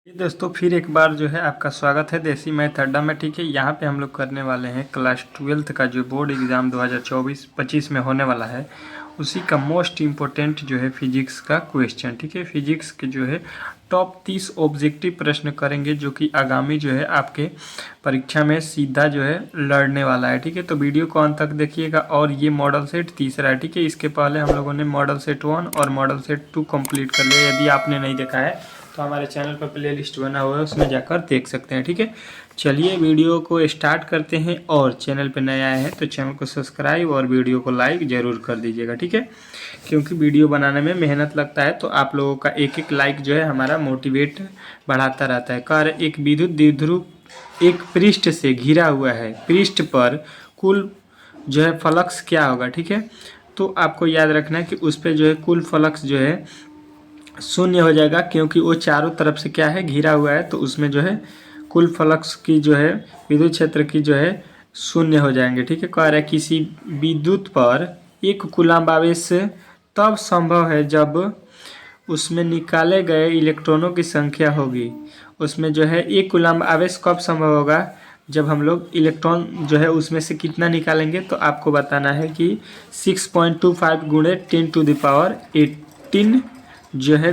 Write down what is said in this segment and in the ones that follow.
दोस्तों फिर एक बार जो है आपका स्वागत है देसी मैथ अड्डा में। ठीक है, यहाँ पे हम लोग करने वाले हैं क्लास 12th का जो बोर्ड एग्ज़ाम 2024-25 में होने वाला है, उसी का मोस्ट इम्पोर्टेंट जो है फिजिक्स का क्वेश्चन। ठीक है, फिजिक्स के जो है टॉप 30 ऑब्जेक्टिव प्रश्न करेंगे, जो कि आगामी जो है आपके परीक्षा में सीधा जो है लड़ने वाला है। ठीक है, तो वीडियो को अंत तक देखिएगा। और ये मॉडल सेट तीसरा है। ठीक है, इसके पहले हम लोगों ने मॉडल सेट 1 और मॉडल सेट 2 कंप्लीट कर लिया। यदि आपने नहीं देखा है तो हमारे चैनल पर प्लेलिस्ट बना हुआ है, उसमें जाकर देख सकते हैं। ठीक है, चलिए वीडियो को स्टार्ट करते हैं। और चैनल पर नए आए हैं तो चैनल को सब्सक्राइब और वीडियो को लाइक ज़रूर कर दीजिएगा। ठीक है, क्योंकि वीडियो बनाने में मेहनत लगता है, तो आप लोगों का एक एक लाइक जो है हमारा मोटिवेट बढ़ाता रहता है। कार्य एक विद्युत द्विध्रुव एक पृष्ठ से घिरा हुआ है, पृष्ठ पर कुल जो है फ्लक्स क्या होगा। ठीक है, तो आपको याद रखना है कि उस पर जो है कुल फ्लक्स जो है शून्य हो जाएगा, क्योंकि वो चारों तरफ से क्या है, घिरा हुआ है। तो उसमें जो है कुल फ्लक्स की जो है विद्युत क्षेत्र की जो है शून्य हो जाएंगे। ठीक है, कह रहा है किसी विद्युत पर एक कूलम्ब आवेश तब संभव है जब उसमें निकाले गए इलेक्ट्रॉनों की संख्या होगी। उसमें जो है एक कूलम्ब आवेश कब संभव होगा, जब हम लोग इलेक्ट्रॉन जो है उसमें से कितना निकालेंगे। तो आपको बताना है कि 6.25 गुणे 10⁻18 जो है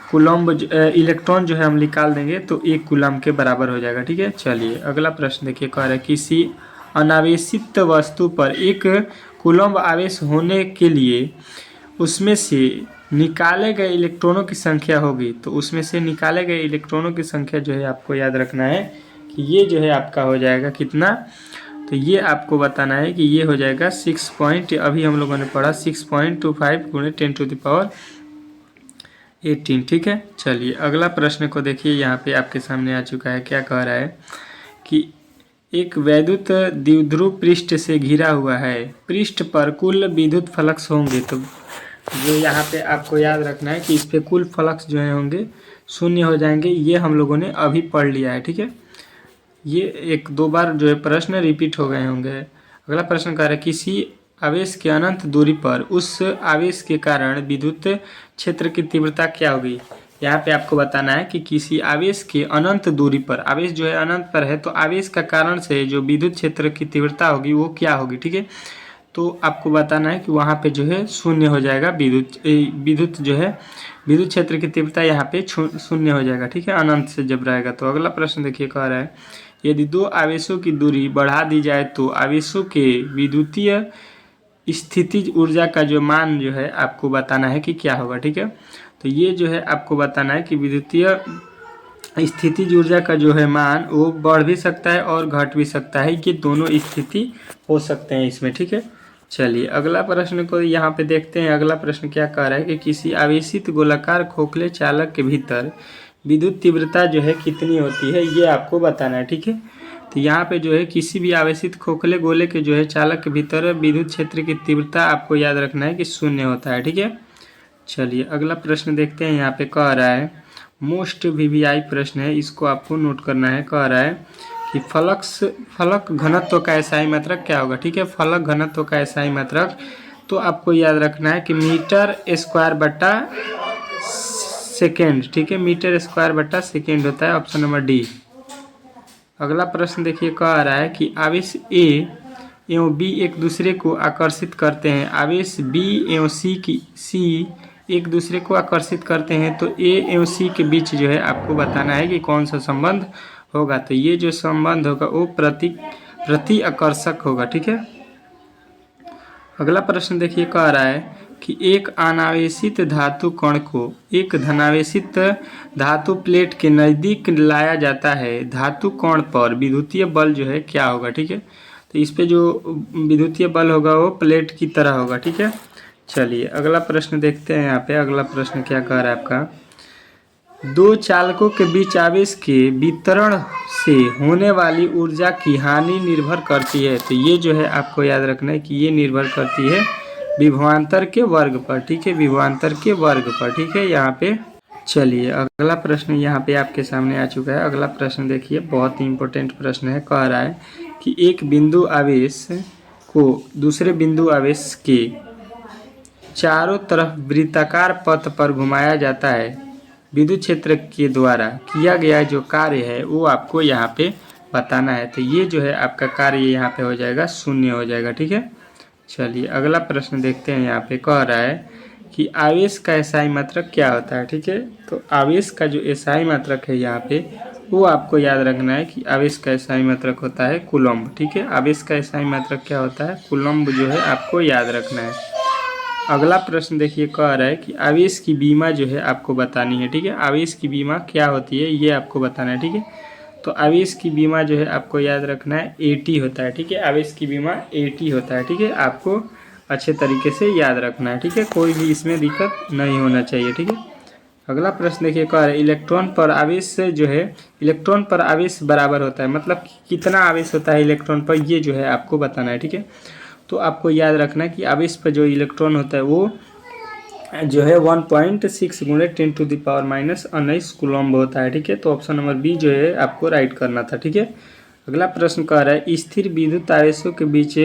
कूलम्ब इलेक्ट्रॉन जो है हम निकाल देंगे, तो एक कूलम्ब के बराबर हो जाएगा। ठीक है, चलिए अगला प्रश्न देखिए। कह रहा है किसी अनावेशित वस्तु पर एक कूलम्ब आवेश होने के लिए उसमें से निकाले गए इलेक्ट्रॉनों की संख्या होगी। तो उसमें से निकाले गए इलेक्ट्रॉनों की संख्या जो है आपको याद रखना है कि ये जो है आपका हो जाएगा कितना। तो ये आपको बताना है कि ये हो जाएगा 6 अभी हम लोगों ने पढ़ा 6.25 गुणे 10⁻18। ठीक है, चलिए अगला प्रश्न को देखिए। यहाँ पे आपके सामने आ चुका है। क्या कह रहा है कि एक वैद्युत द्विध्रुव पृष्ठ से घिरा हुआ है, पृष्ठ पर कुल विद्युत फ्लक्स होंगे। तो जो यहाँ पे आपको याद रखना है कि इस पे कुल फ्लक्स जो है होंगे शून्य हो जाएंगे। ये हम लोगों ने अभी पढ़ लिया है। ठीक है, ये एक दो बार जो है प्रश्न रिपीट हो गए होंगे। अगला प्रश्न कह रहा है किसी आवेश के अनंत दूरी पर उस आवेश के कारण विद्युत क्षेत्र की तीव्रता क्या होगी। यहाँ पे आपको बताना है कि किसी आवेश के अनंत दूरी पर, आवेश जो है अनंत पर है, तो आवेश का कारण से जो विद्युत क्षेत्र की तीव्रता होगी वो क्या होगी। ठीक है, तो आपको बताना है कि वहाँ पे जो है शून्य हो जाएगा। विद्युत जो है विद्युत क्षेत्र की तीव्रता यहाँ पे शून्य हो जाएगा। ठीक है, अनंत से जब रहेगा। तो अगला प्रश्न देखिए। कह रहा है यदि दो आवेशों की दूरी बढ़ा दी जाए तो आवेशों के विद्युतीय स्थितिज ऊर्जा का जो मान जो है आपको बताना है कि क्या होगा। ठीक है, तो ये जो है आपको बताना है कि विद्युतीय स्थितिज ऊर्जा का जो है मान वो बढ़ भी सकता है और घट भी सकता है। ये दोनों स्थिति हो सकते हैं इसमें। ठीक है, चलिए अगला प्रश्न को यहाँ पे देखते हैं। अगला प्रश्न क्या कह रहा है कि किसी आवेशित गोलाकार खोखले चालक के भीतर विद्युत तीव्रता जो है कितनी होती है, ये आपको बताना है। ठीक है, तो यहाँ पे जो है किसी भी आवेशित खोखले गोले के जो है चालक के भीतर विद्युत क्षेत्र की तीव्रता आपको याद रखना है कि शून्य होता है। ठीक है, चलिए अगला प्रश्न देखते हैं। यहाँ पे कह रहा है मोस्ट वीवीआई प्रश्न है, इसको आपको नोट करना है। कह रहा है कि फलक घनत्व का एसआई मात्रक क्या होगा। ठीक है, फलक घनत्व का एसआई मात्रक तो आपको याद रखना है कि मीटर स्क्वायर बट्टा सेकेंड। ठीक है, मीटर स्क्वायर बट्टा सेकेंड होता है, ऑप्शन नंबर डी। अगला प्रश्न देखिए। कह रहा है कि आवेश ए एवं बी एक दूसरे को आकर्षित करते हैं। आवेश बी एवं सी एक दूसरे को आकर्षित करते हैं, तो ए एवं सी के बीच जो है आपको बताना है कि कौन सा संबंध होगा। तो ये जो संबंध होगा वो प्रति आकर्षक होगा। ठीक है, अगला प्रश्न देखिए। कह रहा है कि एक अनावेशित धातु कण को एक धनावेशित धातु प्लेट के नज़दीक लाया जाता है, धातु कण पर विद्युतीय बल जो है क्या होगा। ठीक है, तो इस पे जो विद्युतीय बल होगा वो प्लेट की तरह होगा। ठीक है, चलिए अगला प्रश्न देखते हैं। यहाँ पे अगला प्रश्न क्या कह रहा है आपका, दो चालकों के बीच आवेश के वितरण से होने वाली ऊर्जा की हानि निर्भर करती है। तो ये जो है आपको याद रखना है कि ये निर्भर करती है विभवांतर के वर्ग पर। ठीक है, विभवांतर के वर्ग पर। ठीक है, यहाँ पे चलिए अगला प्रश्न यहाँ पे आपके सामने आ चुका है। अगला प्रश्न देखिए, बहुत ही इंपॉर्टेंट प्रश्न है। कह रहा है कि एक बिंदु आवेश को दूसरे बिंदु आवेश के चारों तरफ वृत्ताकार पथ पर घुमाया जाता है। विद्युत क्षेत्र के द्वारा किया गया जो कार्य है वो आपको यहाँ पे बताना है। तो ये जो है आपका कार्य यहाँ पे हो जाएगा, शून्य हो जाएगा। ठीक है, चलिए अगला प्रश्न देखते हैं। यहाँ पे कह रहा है कि आवेश का एसआई मात्रक क्या होता है। ठीक है, तो आवेश का जो एसआई मात्रक है यहाँ पे वो आपको याद रखना है कि आवेश का एसआई मात्रक होता है कूलम्ब। ठीक है, आवेश का एसआई मात्रक क्या होता है, कूलम्ब जो है आपको याद रखना है। अगला प्रश्न देखिए, कह रहा है कि आवेश की बीमा जो है आपको बतानी है। ठीक है, आवेश की बीमा क्या होती है ये आपको बताना है। ठीक है, तो आवेश की बीमा जो है आपको याद रखना है AT होता है। ठीक है, आवेश की बीमा AT होता है। ठीक है, आपको अच्छे तरीके से याद रखना है। ठीक है, कोई भी इसमें दिक्कत नहीं होना चाहिए। ठीक है, अगला प्रश्न देखिए, कह रहा है इलेक्ट्रॉन पर आवेश से जो है, इलेक्ट्रॉन पर आवेश बराबर होता है, मतलब कितना आवेश होता है इलेक्ट्रॉन पर, ये जो है आपको बताना है। ठीक है, तो आपको याद रखना है कि आवेश पर जो इलेक्ट्रॉन होता है वो जो है 1.6 गुणे 10⁻⁻19 कूलम्ब होता है। ठीक है, तो ऑप्शन नंबर बी जो है आपको राइट करना था। ठीक है, अगला प्रश्न कह रहा है स्थिर विद्युत आवेशों के बीच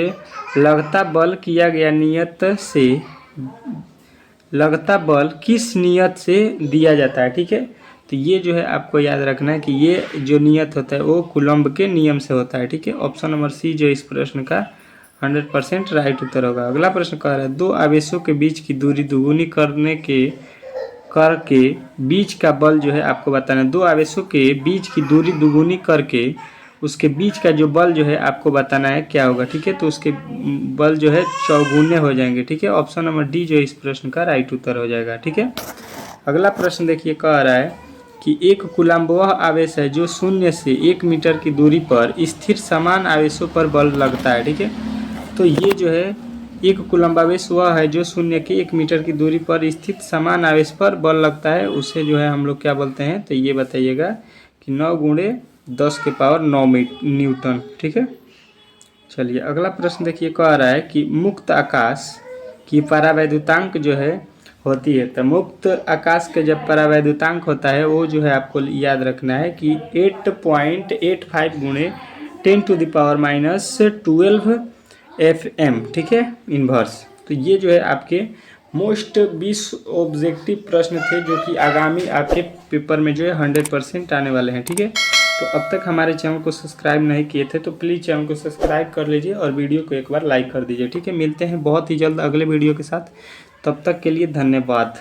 लगता बल किया गया नियत से, लगता बल किस नियत से दिया जाता है। ठीक है, तो ये जो है आपको याद रखना है कि ये जो नियत होता है वो कूलम्ब के नियम से होता है। ठीक है, ऑप्शन नंबर सी जो इस प्रश्न का 100% राइट उत्तर होगा। अगला प्रश्न कह रहा है दो आवेशों के बीच की दूरी दुगुनी करके बीच का बल जो है आपको बताना है। दो आवेशों के बीच की दूरी दुगुनी करके उसके बीच का जो बल जो है आपको बताना है क्या होगा। ठीक है, तो उसके बल जो है चौगुने हो जाएंगे। ठीक है, ऑप्शन नंबर डी जो इस प्रश्न का राइट उत्तर हो जाएगा। ठीक है, अगला प्रश्न देखिए, कह रहा है कि एक कूलम्ब वह आवेश है जो 0 से 1 मीटर की दूरी पर स्थिर समान आवेशों पर बल लगता है। ठीक है, तो ये जो है एक कूलम्ब आवेश वह है जो 0 के 1 मीटर की दूरी पर स्थित समान आवेश पर बल लगता है, उसे जो है हम लोग क्या बोलते हैं, तो ये बताइएगा कि 9 गुणे 10 के पावर 9 न्यूटन। ठीक है, चलिए अगला प्रश्न देखिए, कह रहा है कि मुक्त आकाश की परावैद्युतांक जो है होती है। तो मुक्त आकाश के जब परावैद्युतांक होता है वो जो है आपको याद रखना है कि 8.85 गुणे 10⁻⁻12 FM। ठीक है, इन्वर्स। तो ये जो है आपके मोस्ट 20 ऑब्जेक्टिव प्रश्न थे जो कि आगामी आपके पेपर में जो है 100% आने वाले हैं। ठीक है, तो अब तक हमारे चैनल को सब्सक्राइब नहीं किए थे तो प्लीज़ चैनल को सब्सक्राइब कर लीजिए और वीडियो को एक बार लाइक कर दीजिए। ठीक है, मिलते हैं बहुत ही जल्द अगले वीडियो के साथ, तब तक के लिए धन्यवाद।